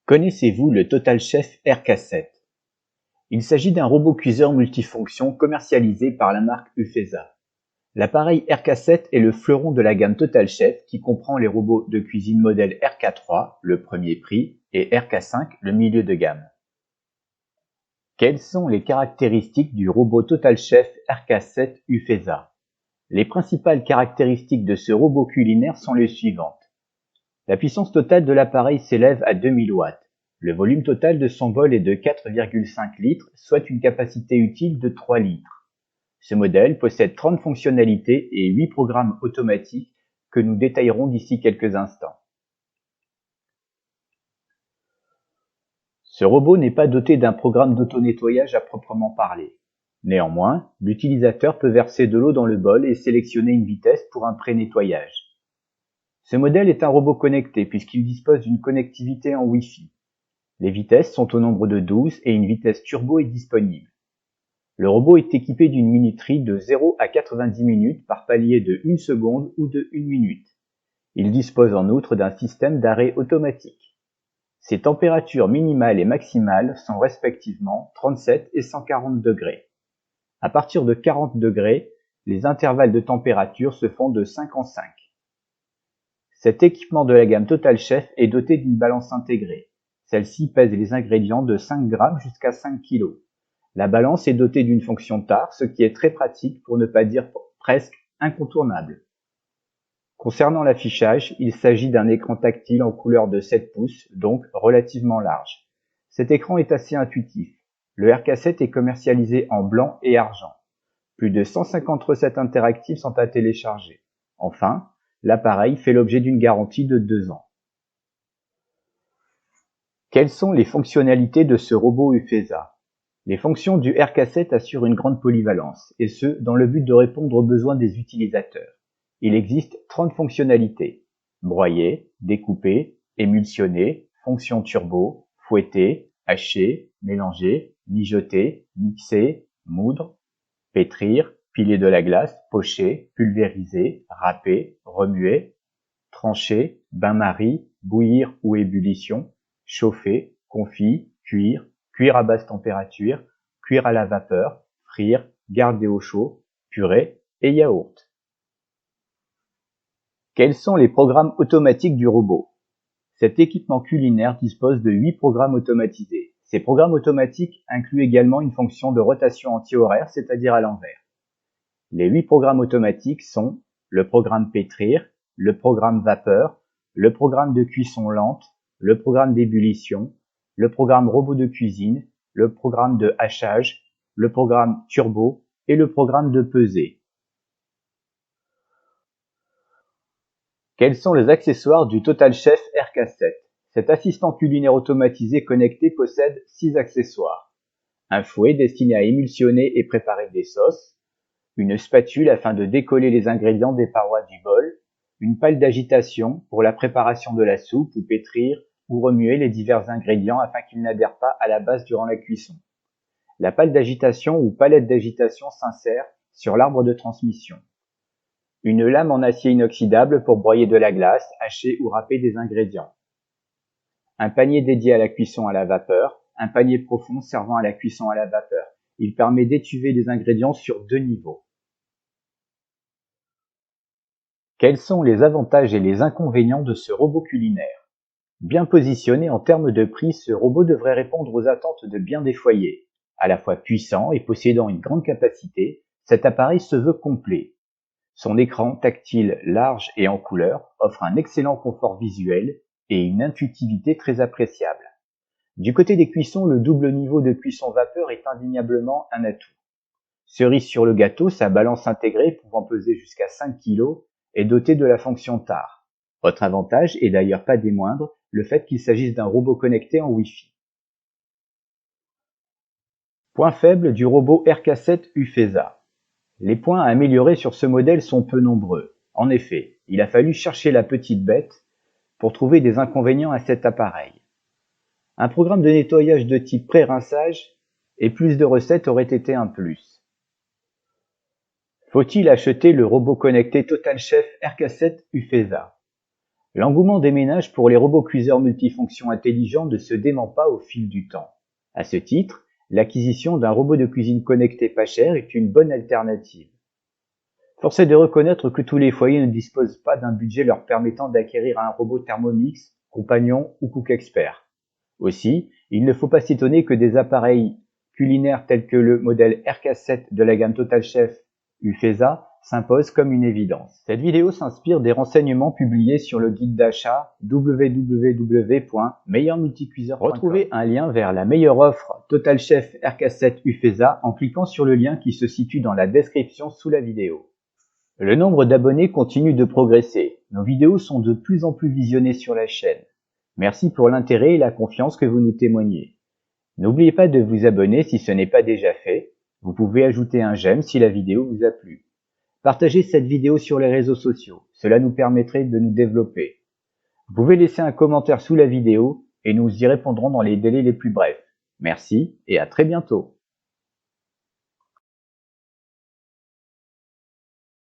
Connaissez-vous le TotalChef RK7? Il s'agit d'un robot cuiseur multifonction commercialisé par la marque Ufesa. L'appareil RK7 est le fleuron de la gamme TotalChef qui comprend les robots de cuisine modèle RK3, le premier prix, et RK5, le milieu de gamme. Quelles sont les caractéristiques du robot TotalChef RK7 Ufesa? Les principales caractéristiques de ce robot culinaire sont les suivantes. La puissance totale de l'appareil s'élève à 2000 watts. Le volume total de son bol est de 4,5 litres, soit une capacité utile de 3 litres. Ce modèle possède 30 fonctionnalités et 8 programmes automatiques que nous détaillerons d'ici quelques instants. Ce robot n'est pas doté d'un programme d'auto-nettoyage à proprement parler. Néanmoins, l'utilisateur peut verser de l'eau dans le bol et sélectionner une vitesse pour un pré-nettoyage. Ce modèle est un robot connecté puisqu'il dispose d'une connectivité en Wi-Fi. Les vitesses sont au nombre de 12 et une vitesse turbo est disponible. Le robot est équipé d'une minuterie de 0 à 90 minutes par palier de 1 seconde ou de 1 minute. Il dispose en outre d'un système d'arrêt automatique. Ses températures minimales et maximales sont respectivement 37 et 140 degrés. À partir de 40 degrés, les intervalles de température se font de 5 en 5. Cet équipement de la gamme TotalChef est doté d'une balance intégrée. Celle-ci pèse les ingrédients de 5 grammes jusqu'à 5 kg. La balance est dotée d'une fonction tare, ce qui est très pratique pour ne pas dire presque incontournable. Concernant l'affichage, il s'agit d'un écran tactile en couleur de 7 pouces, donc relativement large. Cet écran est assez intuitif. Le RK7 est commercialisé en blanc et argent. Plus de 150 recettes interactives sont à télécharger. Enfin, l'appareil fait l'objet d'une garantie de 2 ans. Quelles sont les fonctionnalités de ce robot Ufesa? Les fonctions du RK7 assurent une grande polyvalence, et ce, dans le but de répondre aux besoins des utilisateurs. Il existe 30 fonctionnalités. Broyer, découper, émulsionner, fonction turbo, fouetter, hacher, mélanger, mijoter, mixer, moudre, pétrir, piler de la glace, pocher, pulvériser, râper, remuer, trancher, bain-marie, bouillir ou ébullition, chauffer, confit, cuire, cuire à basse température, cuire à la vapeur, frire, garder au chaud, purée et yaourt. Quels sont les programmes automatiques du robot? Cet équipement culinaire dispose de 8 programmes automatisés. Ces programmes automatiques incluent également une fonction de rotation anti-horaire, c'est-à-dire à l'envers. Les 8 programmes automatiques sont le programme pétrir, le programme vapeur, le programme de cuisson lente, le programme d'ébullition, le programme robot de cuisine, le programme de hachage, le programme turbo et le programme de pesée. Quels sont les accessoires du TotalChef RK7? Cet assistant culinaire automatisé connecté possède 6 accessoires. Un fouet destiné à émulsionner et préparer des sauces, une spatule afin de décoller les ingrédients des parois du bol, une pale d'agitation pour la préparation de la soupe ou pétrir ou remuer les divers ingrédients afin qu'ils n'adhèrent pas à la base durant la cuisson. La pale d'agitation ou palette d'agitation s'insère sur l'arbre de transmission. Une lame en acier inoxydable pour broyer de la glace, hacher ou râper des ingrédients. Un panier dédié à la cuisson à la vapeur, un panier profond servant à la cuisson à la vapeur. Il permet d'étuver les ingrédients sur 2 niveaux. Quels sont les avantages et les inconvénients de ce robot culinaire? Bien positionné en termes de prix, ce robot devrait répondre aux attentes de bien des foyers. À la fois puissant et possédant une grande capacité, cet appareil se veut complet. Son écran tactile large et en couleur offre un excellent confort visuel et une intuitivité très appréciable. Du côté des cuissons, le double niveau de cuisson vapeur est indéniablement un atout. Cerise sur le gâteau, sa balance intégrée pouvant peser jusqu'à 5 kg est dotée de la fonction tare. Autre avantage, et d'ailleurs pas des moindres, le fait qu'il s'agisse d'un robot connecté en Wi-Fi. Point faible du robot RK7 Ufesa. Les points à améliorer sur ce modèle sont peu nombreux. En effet, il a fallu chercher la petite bête pour trouver des inconvénients à cet appareil. Un programme de nettoyage de type pré-rinçage et plus de recettes auraient été un plus. Faut-il acheter le robot connecté TotalChef RK7 Ufesa? L'engouement des ménages pour les robots cuiseurs multifonctions intelligents ne se dément pas au fil du temps. À ce titre, l'acquisition d'un robot de cuisine connecté pas cher est une bonne alternative. Force est de reconnaître que tous les foyers ne disposent pas d'un budget leur permettant d'acquérir un robot Thermomix, Compagnon ou Cook Expert. Aussi, il ne faut pas s'étonner que des appareils culinaires tels que le modèle RK7 de la gamme Total Chef UFESA s'impose comme une évidence. Cette vidéo s'inspire des renseignements publiés sur le guide d'achat www.meilleurmulticuiseur.com. Retrouvez un lien vers la meilleure offre Total Chef RK7 UFESA en cliquant sur le lien qui se situe dans la description sous la vidéo. Le nombre d'abonnés continue de progresser. Nos vidéos sont de plus en plus visionnées sur la chaîne. Merci pour l'intérêt et la confiance que vous nous témoignez. N'oubliez pas de vous abonner si ce n'est pas déjà fait. Vous pouvez ajouter un j'aime si la vidéo vous a plu. Partagez cette vidéo sur les réseaux sociaux, cela nous permettrait de nous développer. Vous pouvez laisser un commentaire sous la vidéo et nous y répondrons dans les délais les plus brefs. Merci et à très bientôt.